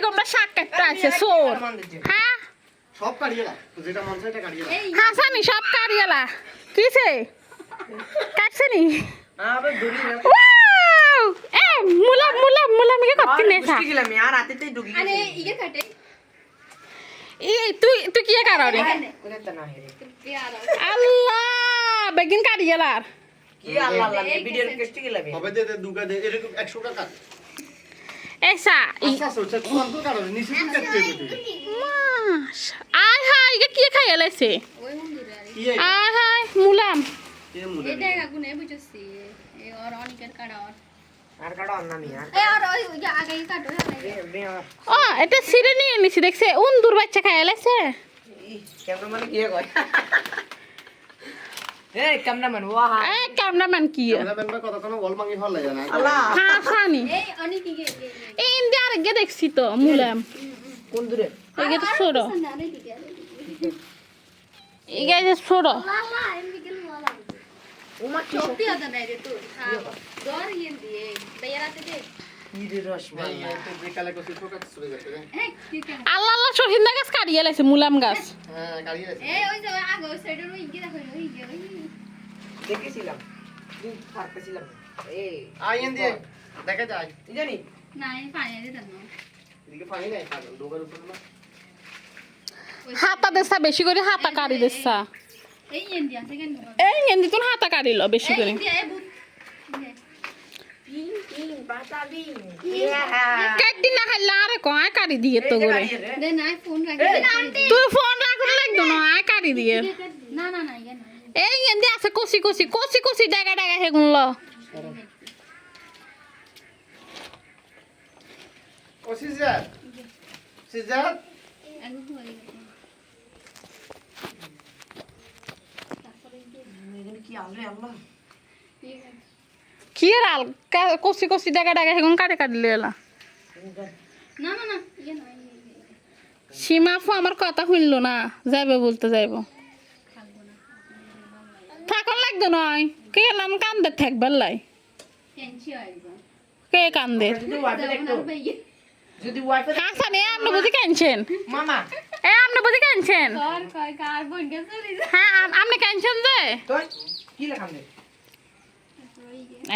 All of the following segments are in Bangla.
কুমড়া শাক কাটতে আছে সোর হ্যাঁ সব কাড়িয়েলা যেটা মন চায় এটা কাড়িয়েলা হাসানি সব কারিয়ালা কিসে কাটছেনি আবে দড়ি না ওয়াও এ মুলা মিকে কত নেছা বুঝতে গেলাম यार আতেতেই ঢুকি আরে ইয়ে কাটে তুই কি কারো রে ওরে তো না হে পেয়ারা আল্লাহ বেগিন কারিয়ালার কি আল্লাহ আল্লাহ ভিডিও কেটে গেলাম হবে দে দুগা দে এরকম 100 টাকা এসা আচ্ছা সোচা কোন তো কারো নিচে তুই কাটতে হবে মাশ আয় হায় ইগে কি খাইয়ালাইছে ওই হুন্দুরে আরে কি আয় হায় মুলাম এই মুলে এটা কাকুনে বুঝছি এ আর অনিকের কাটা আর কাটা অন্য আমি আর এ আর ওই আগে কাটো ও এটা সিরে নিয়ে নিছি দেখছে উন্দুর বাচ্চা খাইয়ালাইছে ক্যামেরাম্যান কি কয় এই ক্যামেরাম্যান ওয়াহ এ ক্যামেরাম্যান কি ক্যামেরাম্যান কত কোন বল মাঙ্গি হল লাগে না আল্লাহ হাসানি এই অনিক কি এই ইন্ডিয়া আরেগে দেখছি তো মুলাম কোন দূরে এগে তো ছোট আরে দিকে এগে যে ছোট লালা এমনি গেল লালা ওমা কি চোপি আদা নাই রে তো দর ইয়ে দিয়ে বেয়ারাতে দে নিরে রস ভাই তো যে কালে কত ছোট চলে যাচ্ছে রে এই কি কেন আল্লাহ আল্লাহ শহীদা গাছ কাটিয়ে লাইছে মুলাম গাছ হ্যাঁ কাড়িয়েছে এই ওই যে আগে ওই সাইডের ওই গিরা হইল ওই গিরা দেখেছিলাম তুই পারতেছিলাম এই আইন দিয়ে দেখা যায় তুই জানি না এই পানি দিতাম না এদিকে পানি নাই ডোগার উপর না হাতা দেসা বেশি করে হাতা কাটি দেসা এই ইন্ডিয়া সেকেন্ড এই এন্দি তোর হাতা কাটিল বেশি করে ইন্ডিয়া এই বুট পিং পিং বাতাবি কাটি না খাইলা আরে কয় কাটি দিয়ে তো করে দে নাই ফোন রাখি তুই ফোন রাখলে লাগতো না আয় কাটি দিয়ে না না না ইয়ে না এই এন্দি আছে কষি জায়গা হেগুনলো ও সিজার সিজার একদম হয়ে গেল কি আলে আল্লাহ ঠিক আছে কি রাল কষি জায়গা হেগুন কাটি লেলা না না না ইয়ে না সীমাফু আমার কথা শুনলো না যাইবে বলতে যাইব থাকন লাগতো নয় কে গেলাম কান্দে থাকবার লাই টেনশন আইবা কে কান্দে যদি ওয়াইফাই দেখতো যদি ওয়াইফাই হাসানে আপনি বুঝি কানছেন মামা আপনি বুঝি কানছেন কর কয় কার বোন গেছে হ্যাঁ আপনি কানছেন যে তো কি লেখাম দে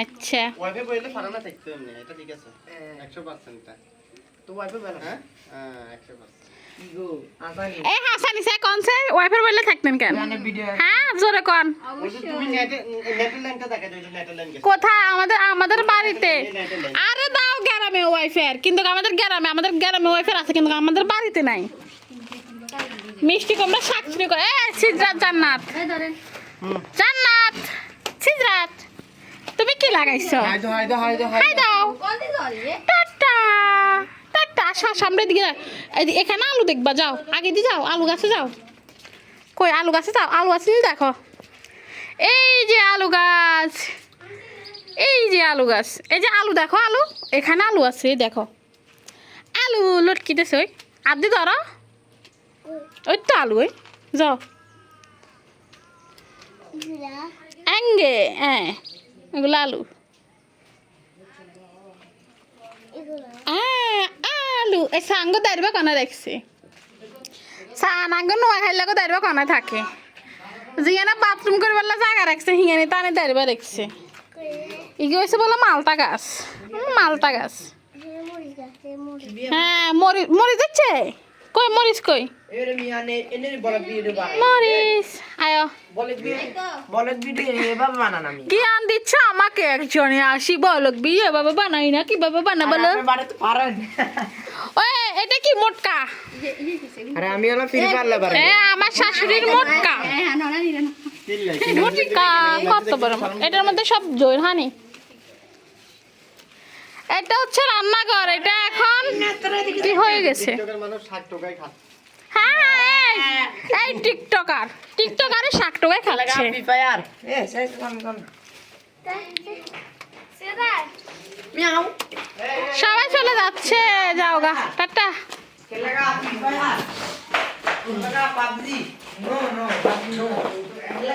আচ্ছা ওয়াইফাই বইলে ফারানা থাকতো এমনি এটা ঠিক আছে 100% টা তো ওয়াইফাই বেলা হ্যাঁ হ্যাঁ 100% কি গো আসানি এই হাসানি সে কোনছে ওয়াইফাই বললে থাকতেন কেন জানে ভিডিও হ্যাঁ জোরে কোন তুমি নেটের লাইনটা দেখা যায় নেটের লাইন গেছে কোথায় আমাদের বাড়িতে আরে দাও গ্রামে ওয়াইফাই কিন্তু আমাদের গ্রামে ওয়াইফাই আছে কিন্তু আমাদের বাড়িতে নাই মিষ্টি কুমড়া শাক চুরি করে এ সিজরাত জান্নাত এই ধরেন জান্নাত সিজরাত তুমি কি লাগাইছো হাই দাও কল দি ধরে টাটা টাটা সামনের দিকে এখানে আলু দেখবা যাও আগে দিয়ে যাও আলু গাছে যাও কই আলু গাছে যাও আলু গাছে দেখো এই যে আলু গাছ এই যে আলু দেখো আলু এখানে আলু আছে দেখো আলু লটকিতেছে ওই আদি ধরো ওই তো আলু ওই যাও এঙ্গে হ্যাঁ এগুলো আলু আলু এই সাঙ্গ দাঁড়িয়ে কনা দেখছি সানাঙ্গ নোয়া খাইলে দাঁড়িয়ে কনা থাকে জিয়ানা বাথরুম করবার জায়গা রাখছে হিয়ানি টানে দাঁড়িয়ে দেখছে ইগে হয়েছে বলে মালটা গাছ হ্যাঁ মরিচ যাচ্ছে কই মরিচ কই এরে মিয়ানে এনে বলে ভিডিও বানাই মরিচ আয়ো বলে ভিডিও এভাবে বানান আমি জ্ঞান দিচ্ছে আমাকে একজনে আসি বলক বিয়ে বাবা বানাই না কিভাবে বানা বলো আপনি বাড়িতে পারেন ওই এটা কি মোটকা ইয়ে কিছে আরে আমি হলো ফ্রি পারলে পারে এ আমার শাশুড়ির মোটকা হ্যাঁ না না নিলেন মোটকা কত বড় এটার মধ্যে সব জোর হানি এটা হচ্ছে রান্নাঘর এটা এখন কি হয়ে গেছে টিকটকের মানুষ 60 টাকায় খাচ্ছে হ্যাঁ এই টিকটকারে 60 টাকায় লাগা খাচ্ছে ফ্রি ফায়ার এ শেষ কোন সেদা মিয়াও সবাই চলে যাচ্ছে যাও গা টাটা খেলেগা ফ্রি ফায়ার খেলেগা পাবজি নো নো নো খেলেগা